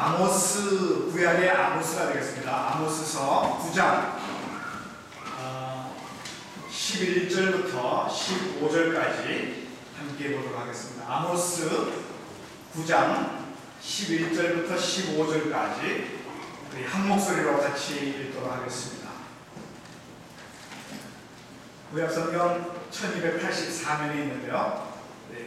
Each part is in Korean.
아모스 구약의 아모스가 되겠습니다. 아모스서 9장 11절부터 15절까지 함께 보도록 하겠습니다. 아모스 9장 11절부터 15절까지 우리 한 목소리로 같이 읽도록 하겠습니다. 구약성경 1284면에 있는데요.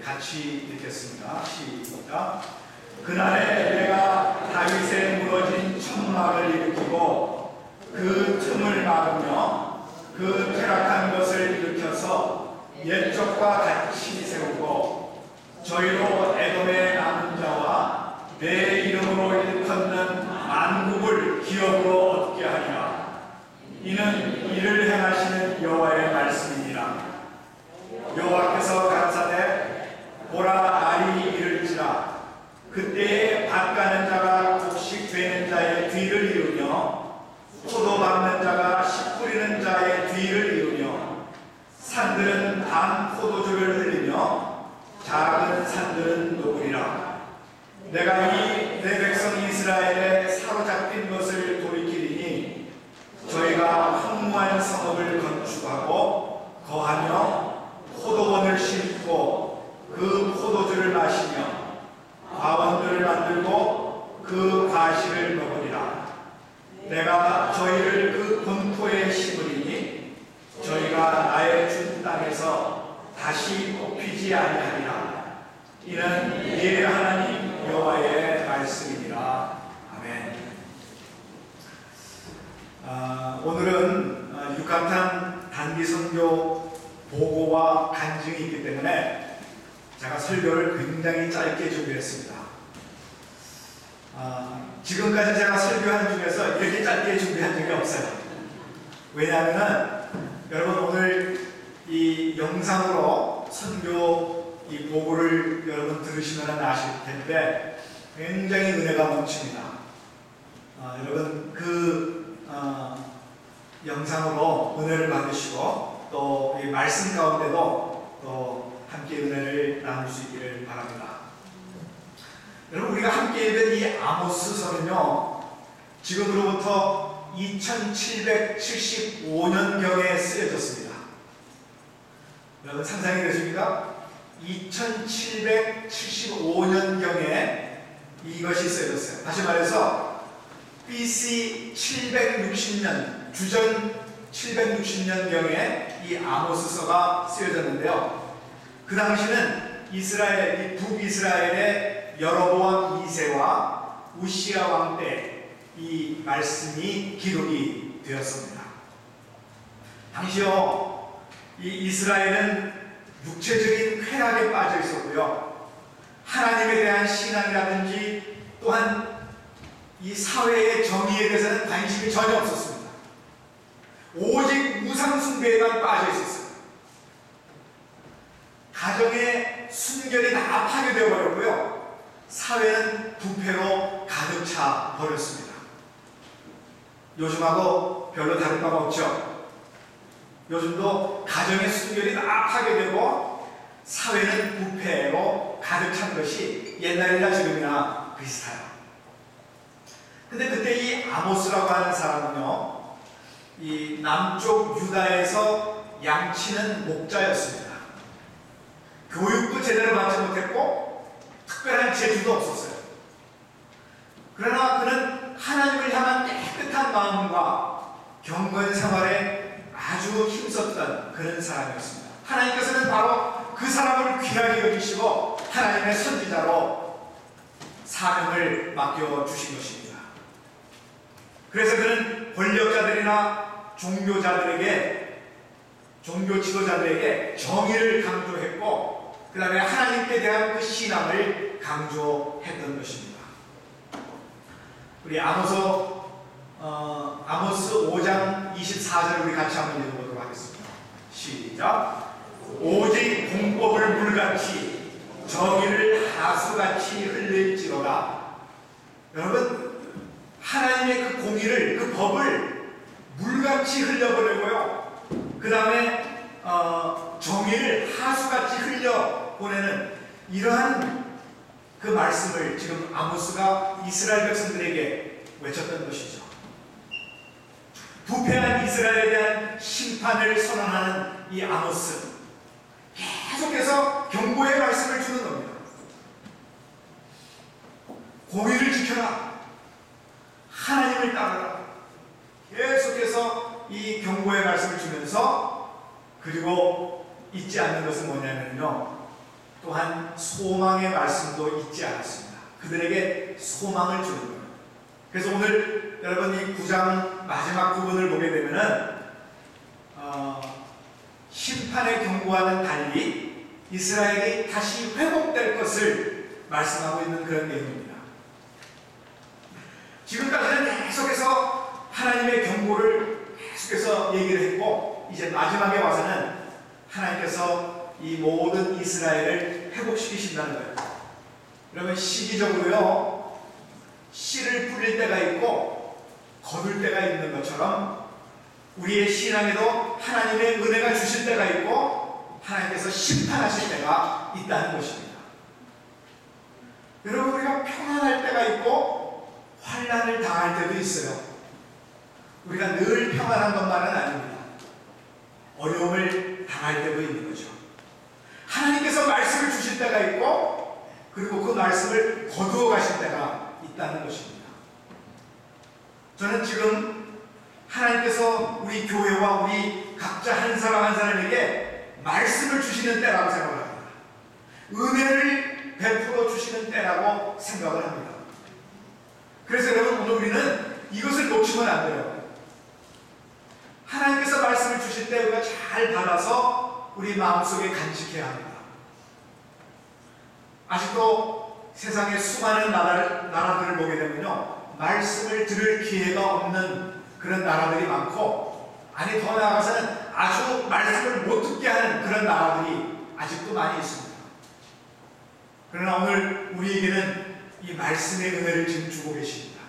같이 읽겠습니다. 시작. 그날에 내가 다윗의 무너진 천막을 일으키고 그 틈을 막으며 그 퇴락한 것을 일으켜서 옛적과 같이 세우고 저희로 에돔의 남은 자와 내 이름으로 일컫는 만국을 기업으로 얻게 하리라. 이는 이를 행하시는 여호와의 말씀이니라. 여호와께서 가라사대 보라 날이 이를지라. 그때에 밭 가는 자가 곡식되는 자의 뒤를 이루며 포도 밟는 자가 씨 뿌리는 자의 뒤를 이루며 산들은 단 포도주를 흘리며 작은 산들은 녹으리라. 내가 이 내 백성 이스라엘의 사로잡힌 것을 돌이키리니 저희가 황무한 성읍을 건축하고 거하며 포도원을 심고 그 포도주를 마시며 과원들을 만들고 그 과실을 먹으리라. 내가 저희를 그 본토에 심으리니 저희가 나의 준 땅에서 다시 뽑히지 아니하리라. 이는 네 하나님 여호와의 말씀이니라. 아멘. 오늘은 육합탄 단기 선교 보고와 간증이 있기 때문에 제가 설교를 굉장히 짧게 준비했습니다. 지금까지 제가 설교한 중에서 이렇게 짧게 준비한 적이 없어요. 왜냐하면 여러분 오늘 이 영상으로 선교 이 보고를 여러분 들으시면 아실 텐데 굉장히 은혜가 넘칩니다. 여러분 그 영상으로 은혜를 받으시고 또 이 말씀 가운데도 또 함께 은혜를 나눌 수 있기를 바랍니다. 여러분 우리가 함께 읽은 이 아모스서는요, 지금으로부터 2775년경에 쓰여졌습니다. 여러분 상상이 되십니까? 2775년경에 이것이 쓰여졌어요. 다시 말해서 BC 760년, 주전 760년경에 이 아모스서가 쓰여졌는데요. 그 당시는 이스라엘, 이 북이스라엘의 여로보암 2세와 우시야 왕 때 이 말씀이 기록이 되었습니다. 당시요, 이 이스라엘은 육체적인 쾌락에 빠져 있었고요. 하나님에 대한 신앙이라든지 또한 이 사회의 정의에 대해서는 관심이 전혀 없었습니다. 오직 우상숭배에만 빠져 있었어요. 가정의 순결이 다 파괴되어 버렸고요. 사회는 부패로 가득 차 버렸습니다. 요즘하고 별로 다른 바가 없죠. 요즘도 가정의 순결이 다 파괴되고 사회는 부패로 가득 찬 것이 옛날이나 지금이나 비슷해요. 근데 그때 이 아모스라고 하는 사람은요, 이 남쪽 유다에서 양치는 목자였습니다. 교육도 제대로 받지 못했고 특별한 재주도 없었어요. 그러나 그는 하나님을 향한 깨끗한 마음과 경건 생활에 아주 힘썼던 그런 사람이었습니다. 하나님께서는 바로 그 사람을 귀하게 여기시고 하나님의 선지자로 사명을 맡겨주신 것입니다. 그래서 그는 권력자들이나 종교자들에게, 종교 지도자들에게 정의를 강조했고 그 다음에 하나님께 대한 그 신앙을 강조했던 것입니다. 우리 아모스 5장 24절 우리 같이 한번 읽어보도록 하겠습니다. 시작. 오직 공법을 물같이 정의를 하수같이 흘릴지로다. 여러분 하나님의 그 공의를, 그 법을 물같이 흘려보내고요, 그 다음에 정의를 하수같이 흘려보내는 이러한 그 말씀을 지금 아모스가 이스라엘 백성들에게 외쳤던 것이죠. 부패한 이스라엘에 대한 심판을 선언하는 이 아모스, 계속해서 경고의 말씀을 주는 겁니다. 공의를 지켜라, 하나님을 따르라, 계속해서 이 경고의 말씀을 주면서, 그리고 잊지 않는 것은 뭐냐면요, 또한 소망의 말씀도 잊지 않았습니다. 그들에게 소망을 주는 거예요. 그래서 오늘 여러분 이 9장 마지막 부분을 보게 되면은 심판의 경고와는 달리 이스라엘이 다시 회복될 것을 말씀하고 있는 그런 내용입니다. 지금까지는 계속해서 하나님의 경고를 계속해서 얘기를 했고, 이제 마지막에 와서는 하나님께서 이 모든 이스라엘을 회복시키신다는 거예요. 그러면 시기적으로요, 씨를 뿌릴 때가 있고 거둘 때가 있는 것처럼 우리의 신앙에도 하나님의 은혜가 주실 때가 있고 하나님께서 심판하실 때가 있다는 것입니다. 여러분, 우리가 평안할 때가 있고 환난을 당할 때도 있어요. 우리가 늘 평안한 것만은 아닙니다. 어려움을 당할 때도 있는 거죠. 하나님께서 말씀을 주실 때가 있고, 그리고 그 말씀을 거두어 가실 때가 있다는 것입니다. 저는 지금 하나님께서 우리 교회와 우리 각자 한 사람 한 사람에게 말씀을 주시는 때라고 생각을 합니다. 은혜를 베풀어 주시는 때라고 생각을 합니다. 그래서 여러분, 오늘 우리는 이것을 놓치면 안 돼요. 하나님께서 말씀을 주실 때 우리가 잘 받아서 우리 마음속에 간직해야 합니다. 아직도 세상의 수많은 나라들을 보게 되면요, 말씀을 들을 기회가 없는 그런 나라들이 많고, 아니 더 나아가서는 아주 말씀을 못 듣게 하는 그런 나라들이 아직도 많이 있습니다. 그러나 오늘 우리에게는 이 말씀의 은혜를 지금 주고 계십니다.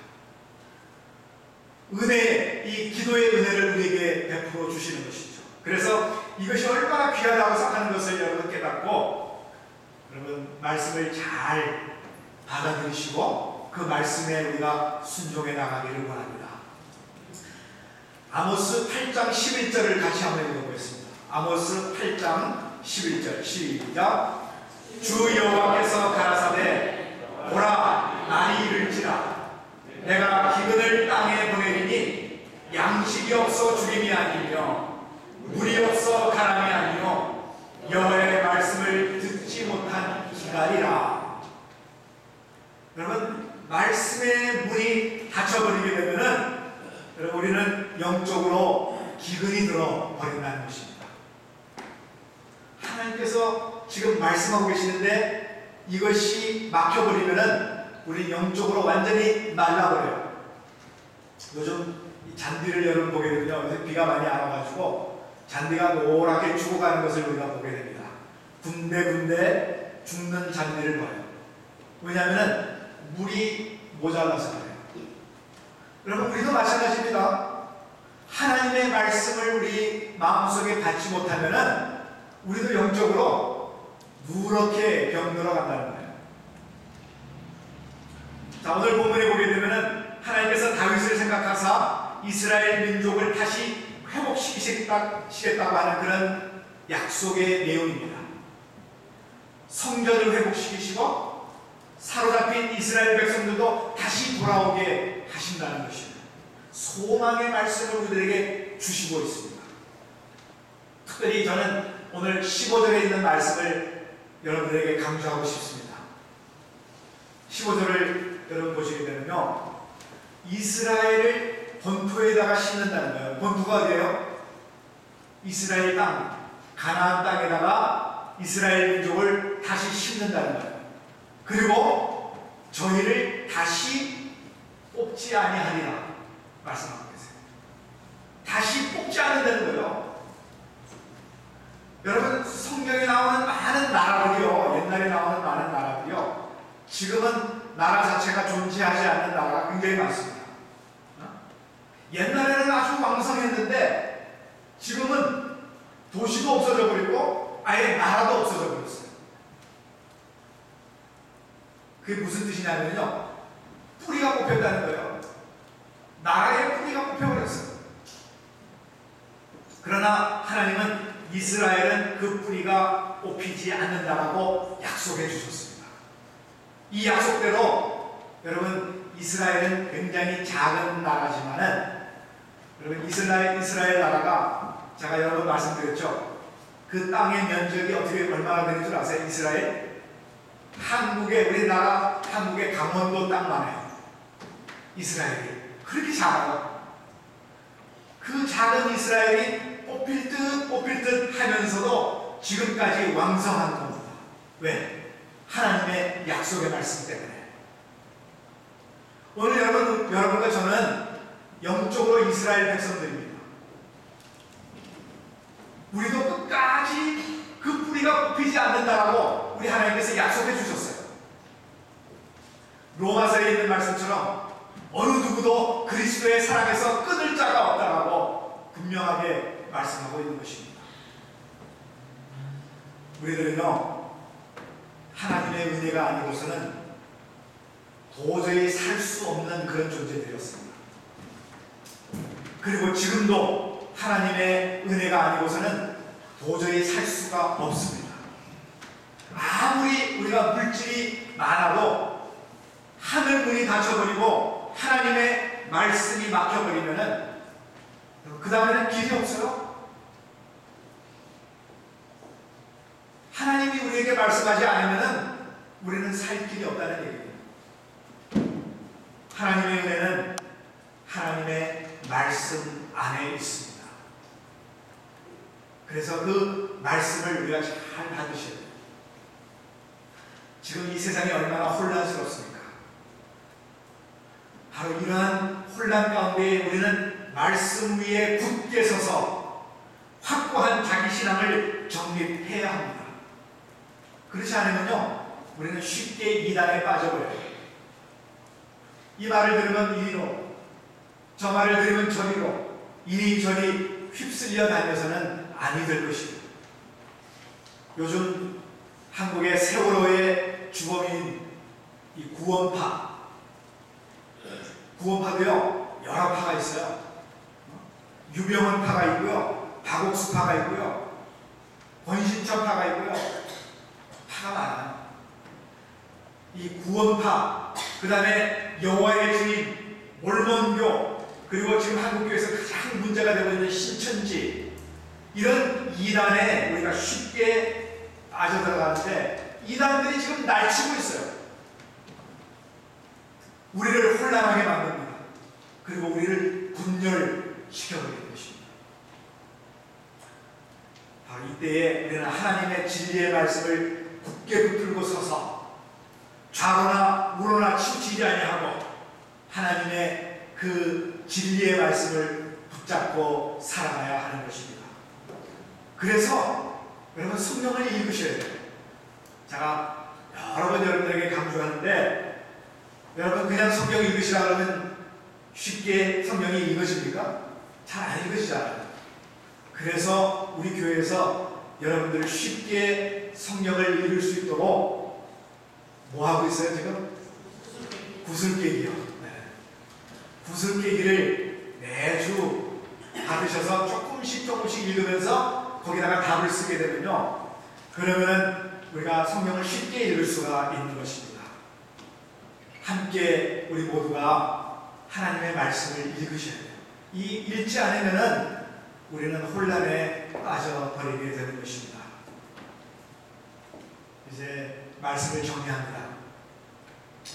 은혜, 이 기도의 은혜를 우리에게 베풀어 주시는 것이죠. 그래서 이것이 얼마나 귀하다고 생각하는 것을 여러분 깨닫고, 여러분 말씀을 잘 받아들이시고 그 말씀에 우리가 순종해 나가기를 원합니다. 아모스 8장 11절을 같이 한번 읽어보겠습니다. 아모스 8장 11절 시작. 주 여호와께서 가라사대 보라, 날이 이를지라 내가 기근을 땅에 보내리니 양식이 없어 죽임이 아니며 물이 없어 가람이 아니요 여호와의 말씀을 듣지 못한 기갈이라. 여러분, 말씀의 문이 닫혀버리게 되면은 여러분, 우리는 영적으로 기근이 들어 버린다는 것입니다. 하나님께서 지금 말씀하고 계시는데 이것이 막혀버리면은 우리 영적으로 완전히 말라버려요. 요즘 이 잔디를 여러분 보게 되면요, 요새 비가 많이 안 와가지고 잔디가 노랗게 죽어가는 것을 우리가 보게 됩니다. 군데군데 죽는 잔디를 봐요. 왜냐하면 물이 모자라서 그래요. 여러분, 우리도 마찬가지입니다. 하나님의 말씀을 우리 마음속에 받지 못하면은 우리도 영적으로 누렇게 병들어 간다는 거예요. 자, 오늘 본문에 보게 되면은 하나님께서 다윗을 생각하사 이스라엘 민족을 다시 회복시키겠다고 하는 그런 약속의 내용입니다. 성전을 회복시키시고 사로잡힌 이스라엘 백성들도 다시 돌아오게 하신다는 것입니다. 소망의 말씀을 우리들에게 주시고 있습니다. 특별히 저는 오늘 15절에 있는 말씀을 여러분들에게 강조하고 싶습니다. 15절을 여러분 보시게 되면요, 이스라엘을 본토에다가 심는다는 거예요. 본토가 어디예요? 이스라엘 땅, 가나안 땅에다가 이스라엘 민족을 다시 심는다는 거예요. 그리고 저희를 다시 뽑지 아니하리라 말씀하고 계세요. 다시 뽑지 않는다는 거예요. 여러분, 성경에 나오는 많은 나라들이요, 옛날에 나오는 많은 나라들이요, 지금은 나라 자체가 존재하지 않는 나라가 굉장히 많습니다. 옛날에는 아주 왕성했는데 지금은 도시도 없어져 버리고 아예 나라도 없어져 버렸어요. 그게 무슨 뜻이냐면요, 뿌리가 뽑혔다는 거예요. 나라의 뿌리가 뽑혀버렸어요. 그러나 하나님은 이스라엘은 그 뿌리가 뽑히지 않는다라고 약속해 주셨습니다. 이 약속대로 여러분, 이스라엘은 굉장히 작은 나라지만은, 여러분, 이스라엘 나라가 제가 여러 번 말씀드렸죠. 그 땅의 면적이 어떻게 얼마나 되는 줄 아세요? 이스라엘? 우리나라 한국의 강원도 땅만 해요. 이스라엘이 그렇게 작아요. 그 작은 이스라엘이 뽑힐 듯 하면서도 지금까지 왕성한 겁니다. 왜? 하나님의 약속의 말씀 때문에. 오늘 여러분과 저는 영적으로 이스라엘 백성들입니다. 우리도 끝까지 그 뿌리가 뽑히지 않는다라고 우리 하나님께서 약속해 주셨어요. 로마서에 있는 말씀처럼 어느 누구도 그리스도의 사랑에서 끊을 자가 없다라고 분명하게 말씀하고 있는 것입니다. 우리들은요, 하나님의 은혜가 아니고서는 도저히 살 수 없는 그런 존재들이었습니다. 그리고 지금도 하나님의 은혜가 아니고서는 도저히 살 수가 없습니다. 아무리 우리가 물질이 많아도 하늘 문이 닫혀버리고 하나님의 말씀이 막혀버리면은 그 다음에는 길이 없어요. 하나님이 우리에게 말씀하지 않으면은 우리는 살 길이 없다는 얘기입니다. 하나님의 은혜는 하나님의 말씀 안에 있습니다. 그래서 그 말씀을 우리가 잘 받으셔야 돼요. 지금 이 세상이 얼마나 혼란스럽습니까? 바로 이러한 혼란 가운데 우리는 말씀 위에 굳게 서서 확고한 자기 신앙을 정립해야 합니다. 그렇지 않으면요, 우리는 쉽게 이단에 빠져버려요. 이 말을 들으면 이리로, 저 말을 들으면 저리로, 이리저리 휩쓸려 다녀서는 아니 될 것입니다. 요즘 한국의 세월호의 주범인 이 구원파도요, 여러 파가 있어요. 유병헌 파가 있고요, 박옥수 파가 있고요, 권신천 파가 있고요. 파가 많아요. 이 구원파, 그 다음에 여호와의 주인, 몰몬교, 그리고 지금 한국교회에서 가장 문제가 되고 있는 신천지, 이런 이단에 우리가 쉽게 빠져들어가는데 이단들이 지금 날치고 있어요. 우리를 혼란하게 만듭니다. 그리고 우리를 분열시켜버리는 것입니다. 바로 이때에 우리는 하나님의 진리의 말씀을 굳게 붙들고 서서 좌로나 우로나 치우치지 아니하고 하나님의 그 진리의 말씀을 붙잡고 살아가야 하는 것입니다. 그래서 여러분, 성경을 읽으셔야 돼요. 제가 여러 번 여러분들에게 강조하는데, 여러분 그냥 성경 읽으시라 그러면 쉽게 성경이 읽어집니까? 잘 안 읽으시잖아요. 그래서 우리 교회에서 여러분들을 쉽게 성경을 읽을 수 있도록 뭐 하고 있어요 지금? 구슬깨기요. 네. 구슬깨기를 매주 받으셔서 조금씩 읽으면서 거기다가 답을 쓰게 되면요, 그러면은 우리가 성경을 쉽게 읽을 수가 있는 것입니다. 함께 우리 모두가 하나님의 말씀을 읽으셔야 돼요. 이 읽지 않으면은 우리는 혼란에 빠져버리게 되는 것입니다. 이제 말씀을 정리합니다.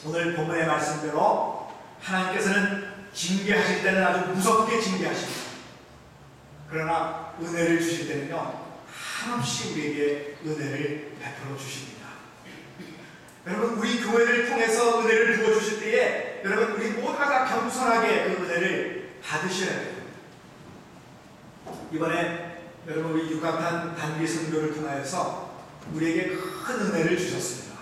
오늘 본문의 말씀대로 하나님께서는 징계하실 때는 아주 무섭게 징계하십니다. 그러나 은혜를 주실 때는요, 한없이 우리에게 은혜를 베풀어 주십니다. 여러분, 우리 교회를 통해서 은혜를 부어주실 때에 여러분, 우리 모두가 다 겸손하게 그 은혜를 받으셔야 돼요. 이번에 여러분, 우리 육각한 단기 선교를 통하여서 우리에게 큰 은혜를 주셨습니다.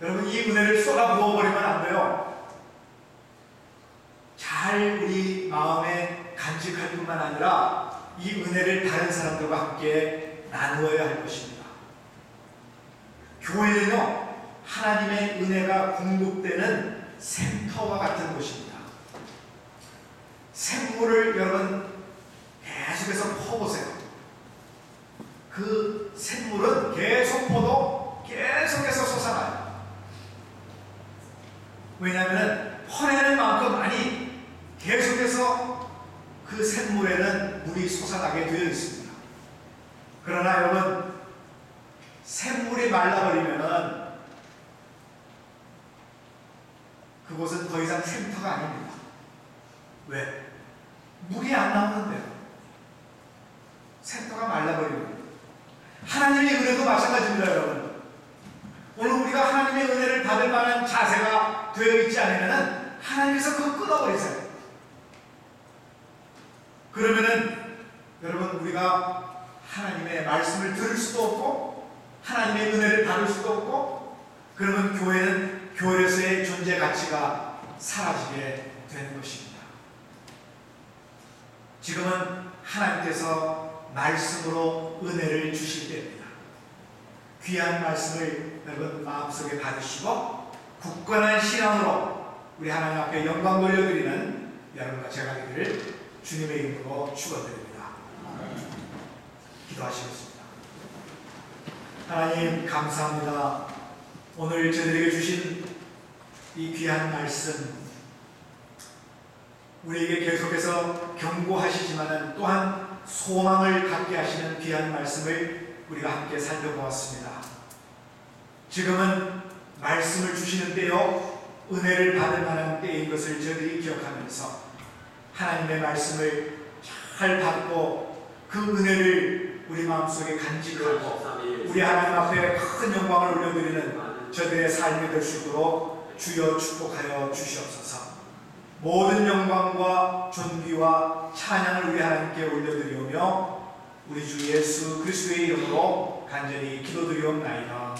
여러분, 이 은혜를 쏟아 부어버리면 안 돼요. 잘 우리 마음에 간직할 뿐만 아니라 이 은혜를 다른 사람들과 함께 나누어야 할 것입니다. 교회는요, 하나님의 은혜가 공급되는 샘터와 같은 곳입니다. 샘물을 여러분 계속해서 퍼보세요. 그 샘물은 계속 퍼도 계속해서 솟아나요. 왜냐하면 퍼내는 만큼 아니 계속해서 그 샘물에는 물이 솟아나게 되어 있습니다. 그러나 여러분 샘물이 말라버리면은 그곳은 더 이상 샘터가 아닙니다. 왜? 물이 안 나오는데요. 샘터가 말라버립니다. 하나님의 은혜도 마찬가지입니다, 여러분. 오늘 우리가 하나님의 은혜를 받을 만한 자세가 되어 있지 않으면 하나님께서 그거 끊어버리세요. 그러면은 여러분 우리가 하나님의 말씀을 들을 수도 없고 하나님의 은혜를 받을 수도 없고 그러면 교회는 교회에서의 존재 가치가 사라지게 되는 것입니다. 지금은 하나님께서 말씀으로 은혜를 주실 때입니다. 귀한 말씀을 여러분 마음속에 받으시고 굳건한 신앙으로 우리 하나님 앞에 영광 돌려드리는 여러분과 제가 되기를 주님의 이름으로 축원드립니다. 기도하시겠습니다. 하나님 감사합니다. 오늘 저들에게 주신 이 귀한 말씀 우리에게 계속해서 경고하시지만 또한 소망을 갖게 하시는 귀한 말씀을 우리가 함께 살펴보았습니다. 지금은 말씀을 주시는 때요 은혜를 받을 만한 때인 것을 저희들이 기억하면서 하나님의 말씀을 잘 받고 그 은혜를 우리 마음속에 간직하고 우리 하나님 앞에 큰 영광을 올려드리는 저들의 삶이 될 수 있도록 주여 축복하여 주시옵소서. 모든 영광과 존귀와 찬양을 우리 하나님께 올려드리오며 우리 주 예수 그리스도의 이름으로 간절히 기도드리옵나이다.